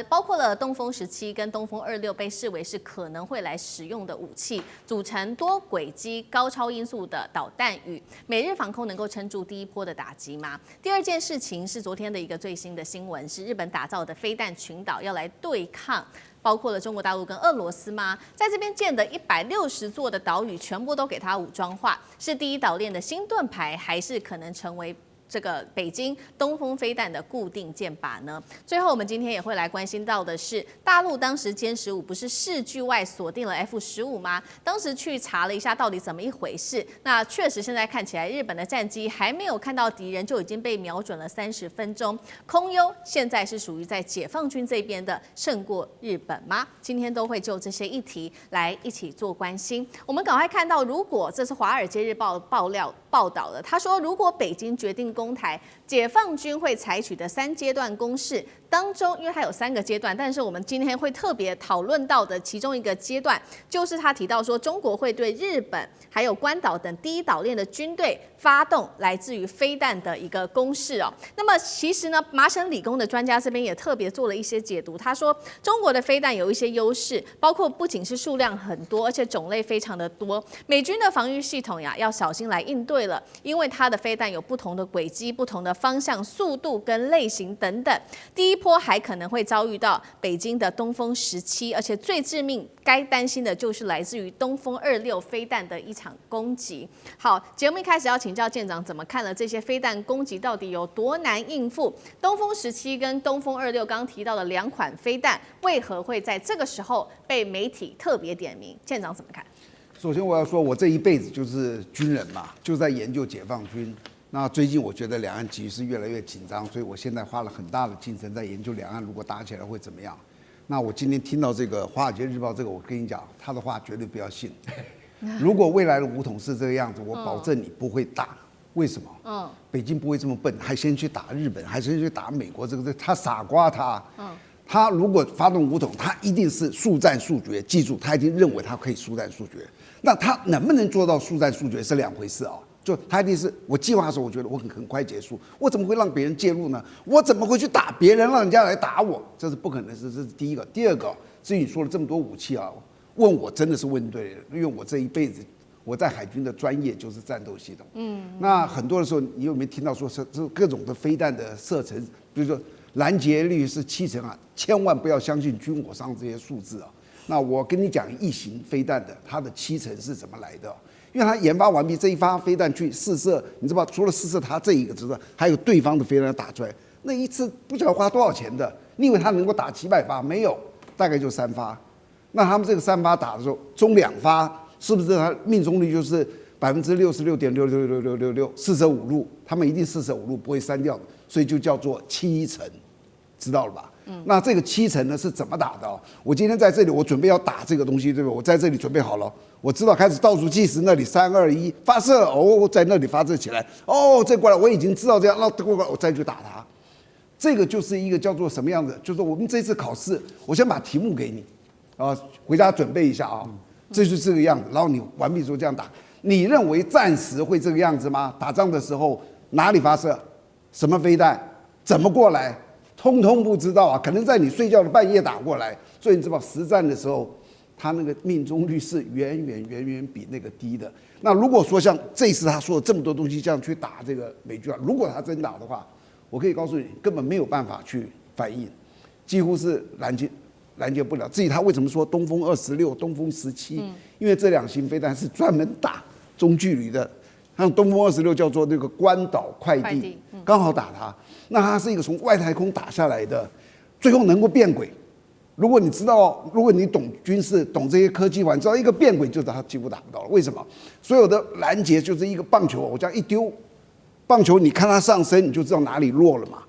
包括了东风17跟东风26被视为是可能会来使用的武器，组成多轨机、高超音速的导弹雨。美日防空能够撑住第一波的打击吗？第二件事情是昨天的一个最新的新闻，是日本打造的飞弹群岛要来对抗。包括了中国大陆跟俄罗斯吗？在这边建的160座的岛屿，全部都给它武装化，是第一岛链的新盾牌，还是可能成为这个北京东风飞弹的固定箭靶呢？最后，我们今天也会来关心到的是，大陆当时歼15不是视距外锁定了 F-15吗？当时去查了一下，到底怎么一回事？那确实现在看起来，日本的战机还没有看到敌人，就已经被瞄准了30分钟。空优现在是属于在解放军这边的胜过日本吗？今天都会就这些议题来一起做关心。我们赶快看到，如果这是《华尔街日报》报道了，他说，如果北京决定攻台，解放军会采取的3阶段攻势当中，因为它有3个阶段，但是我们今天会特别讨论到的其中一个阶段，就是他提到说，中国会对日本还有关岛等第一岛链的军队发动来自于飞弹的一个攻势哦。那么其实呢，麻省理工的专家这边也特别做了一些解读，他说中国的飞弹有一些优势，包括不仅是数量很多，而且种类非常的多。美军的防御系统呀，要小心来应对了，因为它的飞弹有不同的轨迹、不同的方向、速度跟类型等等。第一波还可能会遭遇到北京的东风17，而且最致命、该担心的就是来自于东风26飞弹的一场攻击。好，节目一开始要请教舰长怎么看了这些飞弹攻击到底有多难应付？东风17跟东风26刚刚提到的2款飞弹，为何会在这个时候被媒体特别点名？舰长怎么看？首先我要说，我这一辈子就是军人嘛，就在研究解放军。那最近我觉得两岸局势越来越紧张，所以我现在花了很大的精神在研究两岸如果打起来会怎么样。那我今天听到这个《华尔街日报》这个，我跟你讲，他的话绝对不要信。如果未来的武统是这个样子，我保证你不会打。为什么？北京不会这么笨，还先去打日本，还先去打美国，这个他傻瓜他。他如果发动武统，他一定是速战速决。记住，他一定认为他可以速战速决。那他能不能做到速战速决是2回事啊。就他一定是我计划的时候，我觉得我很快结束，我怎么会让别人介入呢？我怎么会去打别人，让人家来打我？这是不可能的事，这是第一个。第二个，至于你说了这么多武器啊，问我真的是问对了，因为我这一辈子我在海军的专业就是战斗系统。那很多的时候，你有没有听到说这各种的飞弹的射程，比如说拦截率是70%啊，千万不要相信军火商这些数字啊。那我跟你讲，异型飞弹的它的7成是怎么来的？因为他研发完毕这一发飞弹去试射，你知道除了试射他这一个之外，还有对方的飞弹打出来，那一次不晓得花多少钱的。你以为他能够打几百发？没有，大概就3发。那他们这个3发打的时候，中2发，是不是他命中率就是66.6666666，四舍五入，他们一定四舍五入不会删掉的，所以就叫做7成，知道了吧？那这个7成呢是怎么打的？我今天在这里，我准备要打这个东西，对不对？我在这里准备好了，我知道开始倒数计时，那里3、2、1发射，哦，在那里发射起来，哦，这过来，我已经知道这样，那过来我再去打它。这个就是一个叫做什么样子？就是我们这次考试，我先把题目给你，回家准备一下啊，这就是这个样子。然后你完毕之后这样打，你认为暂时会这个样子吗？打仗的时候哪里发射，什么飞弹，怎么过来，通通不知道啊。可能在你睡觉的半夜打过来，所以你知道实战的时候，他那个命中率是远远比那个低的。那如果说像这次他说的这么多东西这样去打这个美军啊，如果他真打的话，我可以告诉你，根本没有办法去反应，几乎是拦截不了。至于他为什么说东风26、东风17，因为这2型飞弹是专门打中距离的。像东风26叫做那个关岛快递，刚好打它。那它是一个从外太空打下来的，最后能够变轨。如果你知道，如果你懂军事、懂这些科技话，你知道一个变轨就它几乎打不到了。为什么？所有的拦截就是一个棒球，我这样一丢。棒球，你看它上升，你就知道哪里落了嘛。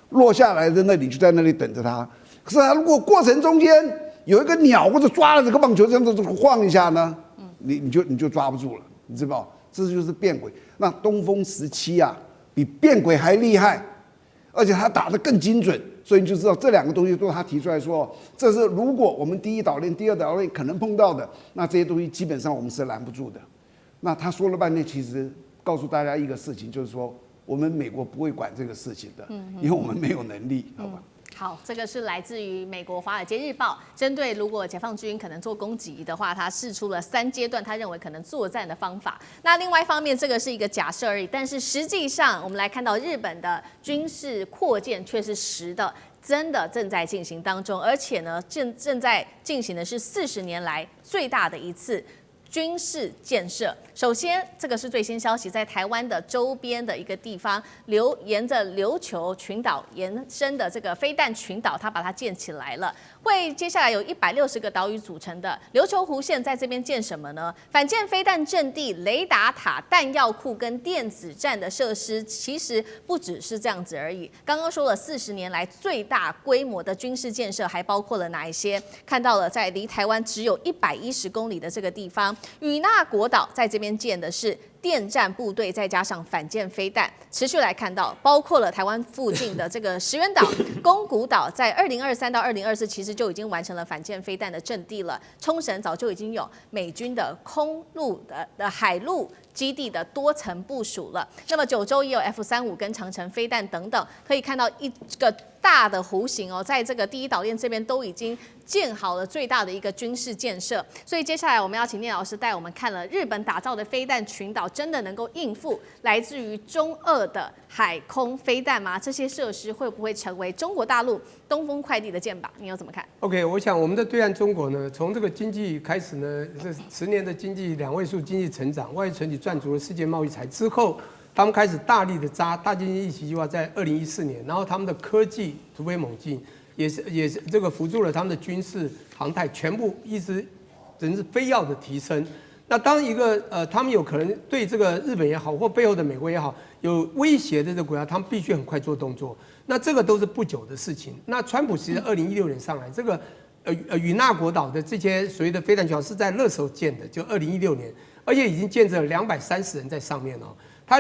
落下来的那里就在那里等着它。可是它如果过程中间有一个鸟或者抓了这个棒球这样子晃一下呢，你就抓不住了，你知道？这就是变轨。那东风17啊，比变轨还厉害，而且它打得更精准，所以你就知道这2个东西都是他提出来说，这是如果我们第一岛链、第二岛链可能碰到的，那这些东西基本上我们是拦不住的。那他说了半天，其实告诉大家一个事情，就是说我们美国不会管这个事情的，因为我们没有能力，好吧？好，这个是来自于美国《华尔街日报》，针对如果解放军可能做攻击的话，他释出了3阶段，他认为可能作战的方法。那另外一方面，这个是一个假设而已，但是实际上我们来看到日本的军事扩建却是实的。真的正在进行当中，而且呢，正在进行的是40年来最大的一次军事建设。首先，这个是最新消息，在台湾的周边的一个地方，沿着琉球群岛延伸的这个飞弹群岛，它把它建起来了。会接下来有160个岛屿组成的琉球湖线在这边建什么呢？反舰飞弹阵地、雷达塔、弹药库跟电子战的设施，其实不只是这样子而已。刚刚说了40年来最大规模的军事建设，还包括了哪一些？看到了，在离台湾只有110公里的这个地方，与那国岛在这边建的是电战部队，再加上反舰飞弹。持续来看到，包括了台湾附近的这个石垣岛、宫古岛，在2023到2024其实就已经完成了反舰飞弹的阵地了。冲绳早就已经有美军的空陆的海陆基地的多层部署了。那么九州也有 F-35跟长程飞弹等等，可以看到一个大的弧形哦，在这个第一岛链这边都已经建好了最大的一个军事建设。所以接下来我们要请聂老师带我们看了日本打造的飞弹群岛，真的能够应付来自于中俄的海空飞弹吗？这些设施会不会成为中国大陆东风快递的箭靶？你又怎么看 ？OK， 我想我们的对岸中国呢，从这个经济开始呢，这10年的经济2位数经济成长，外存体赚足了世界贸易财之后。他们开始大力的扎大经济一起计划，在2014年，然后他们的科技突飞猛进，也是这个辅助了他们的军事航太，全部一直真是飞跃的提升。那当一个他们有可能对这个日本也好，或背后的美国也好有威胁的这个国家，他们必须很快做动作。那这个都是不久的事情。那川普其实2016年上来，这个与那国岛的这些所谓的飞弹群岛是在那时候建的，就2016年，而且已经建着230人在上面哦。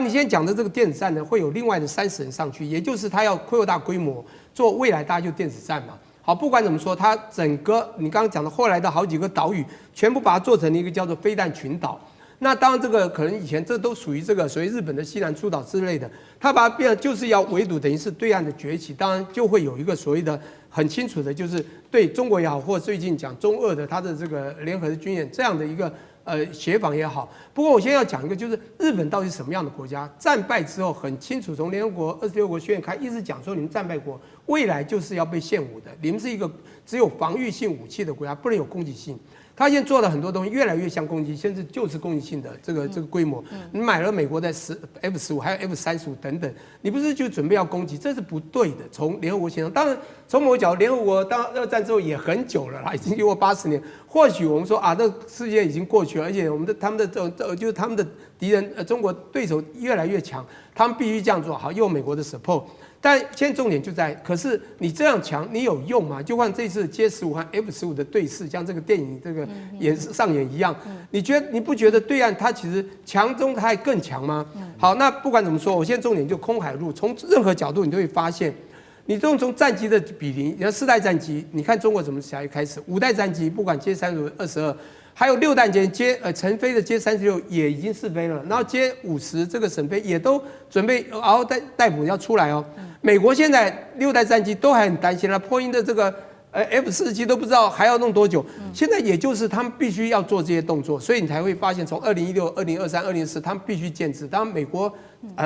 你现在讲的这个电子战呢，会有另外的30人上去，也就是他要扩大规模做未来大家就电子战嘛。好，不管怎么说，它整个你刚刚讲的后来的好几个岛屿，全部把它做成了一个叫做飞弹群岛。那当然这个可能以前这都属于这个所谓日本的西南诸岛之类的，它把它变就是要围堵，等于是对岸的崛起，当然就会有一个所谓的很清楚的，就是对中国也好，或最近讲中俄的它的这个联合的军演这样的一个。协防也好，不过我现在要讲一个，就是日本到底是什么样的国家？战败之后很清楚，从联合国26国宣言开一直讲说，你们战败国未来就是要被献武的，你们是一个只有防御性武器的国家，不能有攻击性。它现在做了很多东西，越来越像攻击，甚至就是攻击性的这个规模。你买了美国的F-15，还有 F-35等等，你不是就准备要攻击，这是不对的。从联合国协商，当然从某个角度，联合国当二战之后也很久了啦，已经经过80年。或许我们说啊，这世界已经过去了，而且他们的就是他们的敌人，中国对手越来越强，他们必须这样做好，又有美国的 support。但现在重点就在，可是你这样强，你有用吗？就像这次歼-15和 F-15的对峙，像这个电影这个上演一样，你不觉得对岸它其实强中它还更强吗？好，那不管怎么说，我现在重点就空海陆，从任何角度你都会发现，你从战机的比例，你看4代战机，你看中国怎么才开始，5代战机不管歼35、22。还有6代成飞的歼-36也已经试飞了，然后歼-50这个审飞也都准备嗷嗷待哺要出来哦。美国现在6代战机都还很担心了，波音的这个F-47都不知道还要弄多久。现在也就是他们必须要做这些动作，所以你才会发现从2016、2023、2024他们必须建制。当然美国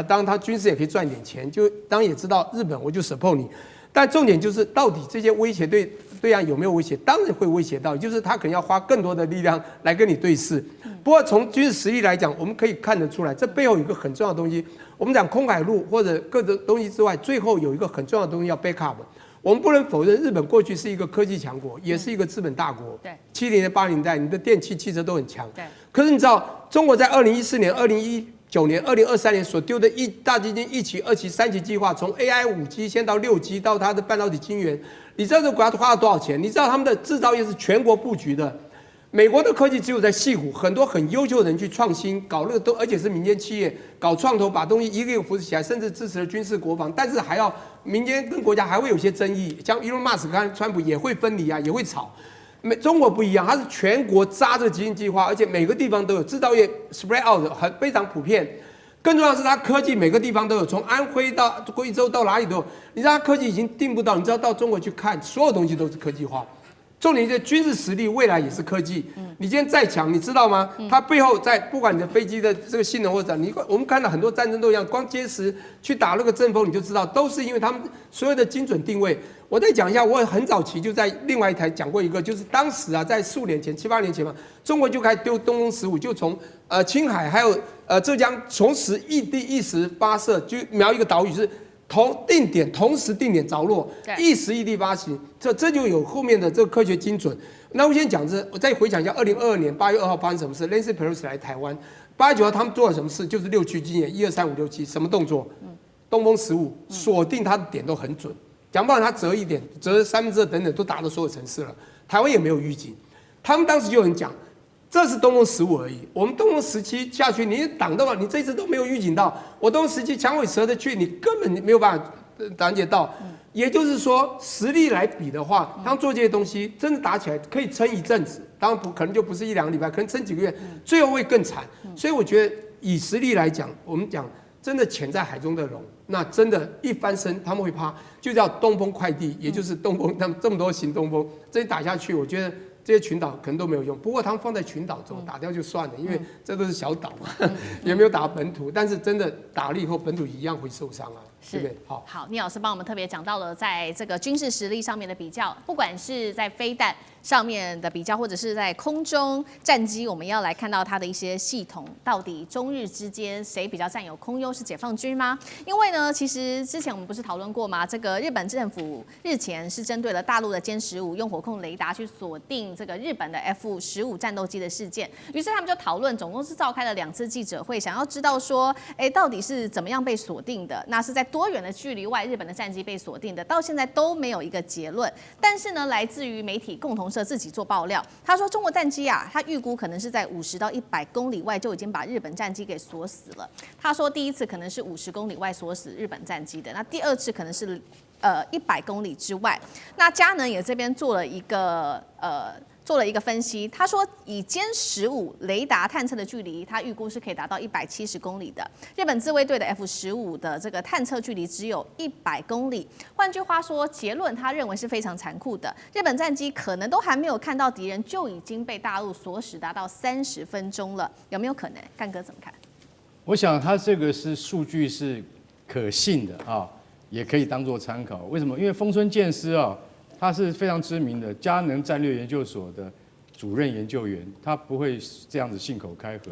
当然他军事也可以赚点钱，就当然也知道日本我就 support 你。但重点就是到底这些威胁对岸有没有威胁？当然会威胁到，就是他可能要花更多的力量来跟你对峙。不过从军事实力来讲，我们可以看得出来，这背后有一个很重要的东西。我们讲空海陆或者各种东西之外，最后有一个很重要的东西要 back up。我们不能否认，日本过去是一个科技强国，也是一个资本大国。对，70年、80年代，你的电器、汽车都很强。对。可是你知道，中国在2014年、2019年、2023年所丢的大基金1期、2期、3期计划，从 AI 5G 先到6G 到它的半导体晶圆，你知道这国家花了多少钱？你知道他们的制造业是全国布局的。美国的科技只有在矽谷，很多很优秀的人去创新，搞那个而且是民间企业搞创投，把东西一个一个扶持起来，甚至支持了军事国防，但是还要民间跟国家还会有些争议，像 Elon Musk 跟川普也会分离啊，也会吵。中国不一样，它是全国扎这个基因计划，而且每个地方都有制造业 spread out 非常普遍。更重要的是，它科技每个地方都有，从安徽到贵州到哪里都有。你知道它科技已经定不到，你知道到中国去看，所有东西都是科技化。重点是军事实力，未来也是科技。你今天再强，你知道吗？它背后在不管你的飞机的这个性能或者我们看到很多战争都一样，光歼-10去打那个阵风，你就知道都是因为他们所有的精准定位。我再讲一下，我很早期就在另外一台讲过一个，就是当时啊，在4、5年前、7、8年前嘛，中国就开始丢东风15，就从青海还有浙江同时一时发射，就瞄一个岛屿是。同时定点着落，一时异地发行，这就有后面的这个科学精准。那我先讲我再回想一下，2022年8月2号发生什么事 ？Nancy Pelosi 来台湾，8月9号他们做了什么事？就是6区军演，1、2、3、5、6、7，什么动作？东风15锁定它的点都很准，讲不好它折一点，折2/3等等都打到所有城市了。台湾也没有预警，他们当时就有人讲。这是东风15而已，我们东风17下去，你挡到了，你这次都没有预警到。我东风17强尾蛇的去，你根本没有办法拦截到。也就是说，实力来比的话，他们做这些东西真的打起来可以撑一阵子，当然可能就不是1、2个礼拜，可能撑几个月，最后会更惨。所以我觉得以实力来讲，我们讲真的潜在海中的龙，那真的一翻身他们会怕，就叫东风快递，也就是东风，他们这么多型东风，这一打下去，我觉得。这些群岛可能都没有用，不过他们放在群岛中打掉就算了，因为这都是小岛嘛，也没有打本土。但是真的打了以后，本土一样会受伤啊，对不对？好，聂老师帮我们特别讲到了在这个军事实力上面的比较，不管是在飞弹上面的比较，或者是在空中战机，我们要来看到它的一些系统，到底中日之间谁比较占有空优？是解放军吗？因为呢，其实之前我们不是讨论过吗？这个日本政府日前是针对了大陆的歼-15用火控雷达去锁定这个日本的 F-15战斗机的事件，于是他们就讨论，总共是召开了2次记者会，想要知道说，到底是怎么样被锁定的？那是在多远的距离外日本的战机被锁定的？到现在都没有一个结论。但是呢，来自于媒体共同社自己做爆料，他说中国战机啊，他预估可能是在50到100公里外就已经把日本战机给锁死了。他说第一次可能是50公里外锁死日本战机的，那第2次可能是100公里之外。那佳能也这边做了一个分析，他说以歼-15雷达探测的距离，他预估是可以达到170公里的。日本自卫队的 F-15的这个探测距离只有100公里。换句话说，结论他认为是非常残酷的。日本战机可能都还没有看到敌人，就已经被大陆锁死达到30分钟了，有没有可能？干哥怎么看？我想他这个是数据是可信的啊，也可以当做参考。为什么？因为丰村健司啊。他是非常知名的佳能战略研究所的主任研究员，他不会这样子信口开河。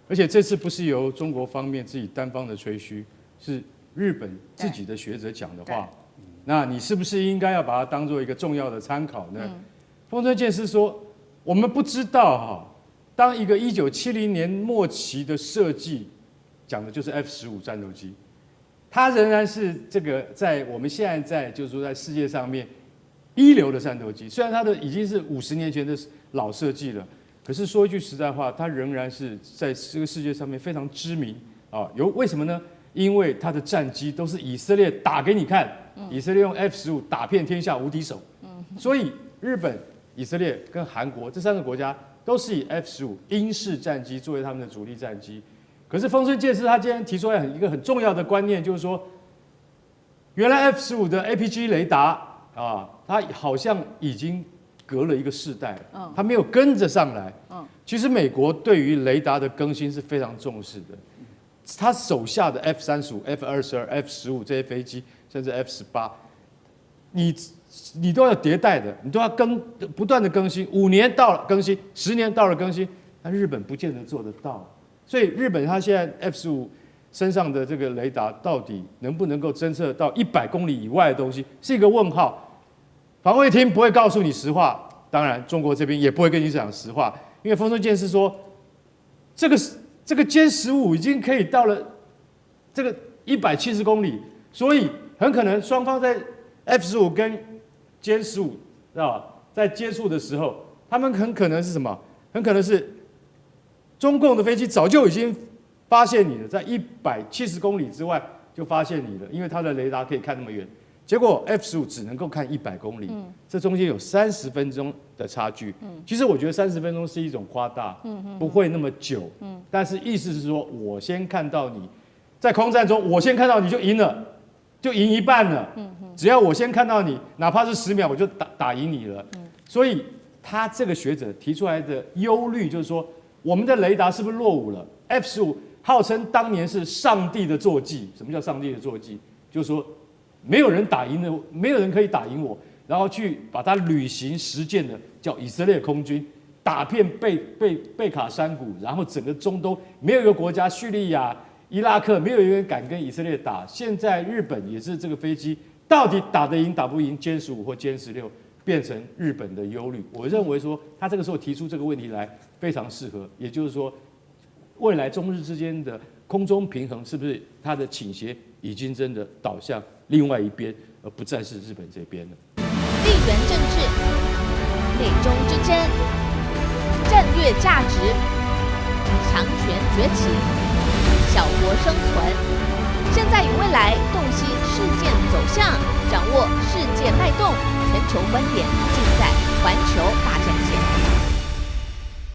而且这次不是由中国方面自己单方的吹嘘，是日本自己的学者讲的话。那你是不是应该要把它当做一个重要的参考呢？丰臣健司说，我们不知道哈，当一个1970年末期的设计，讲的就是 F-15战斗机，它仍然是这个在我们现在就是说在世界上面一流的战斗机，虽然它的已经是50年前的老设计了。可是说一句实在话，它仍然是在这个世界上面非常知名啊。为什么呢？因为它的战机都是以色列打给你看，以色列用 F-15打遍天下无敌手。所以日本、以色列跟韩国这3个国家都是以 F-15英式战机作为他们的主力战机。可是丰臣健司他今天提出来一个很重要的观念，就是说，原来 F-15的 APG 雷达啊，它好像已经隔了一个世代了，它没有跟着上来。其实美国对于雷达的更新是非常重视的，他手下的 F-35、F-22、F-15这些飞机，甚至 F-18，你都要迭代的，你都要不断的更新，5年到了更新，10年到了更新，但日本不见得做得到。所以日本它现在 F-15身上的这个雷达到底能不能够侦测到100公里以外的东西，是一个问号。防卫厅不会告诉你实话，当然中国这边也不会跟你讲实话，因为丰臣健司说，这个歼15已经可以到了这个170公里，所以很可能双方在 F-15跟歼15啊在接触的时候，他们很可能是什么？很可能是中共的飞机早就已经发现你了，在170公里之外就发现你了，因为它的雷达可以看那么远。结果 F-15只能够看100公里，这中间有30分钟的差距。其实我觉得30分钟是一种夸大，不会那么久。但是意思是说，我先看到你，在空战中，我先看到你就赢了，就赢一半了。只要我先看到你，哪怕是10秒，我就打赢你了。所以他这个学者提出来的忧虑就是说，我们的雷达是不是落伍了 ？F-15号称当年是上帝的坐骑，什么叫上帝的坐骑？就是说，没有人打赢的，没有人可以打赢我，然后去把它履行实践的，叫以色列空军打遍贝卡山谷，然后整个中东没有一个国家，叙利亚、伊拉克没有一个人敢跟以色列打。现在日本也是这个飞机到底打得赢打不赢歼15或歼16，变成日本的忧虑。我认为说他这个时候提出这个问题来非常适合，也就是说，未来中日之间的空中平衡是不是它的倾斜已经真的导向另外一边，而不再是日本这边了。地缘政治、美中之争、战略价值、强权崛起、小国生存，现在与未来洞悉事件走向，掌握世界脉动，全球观点。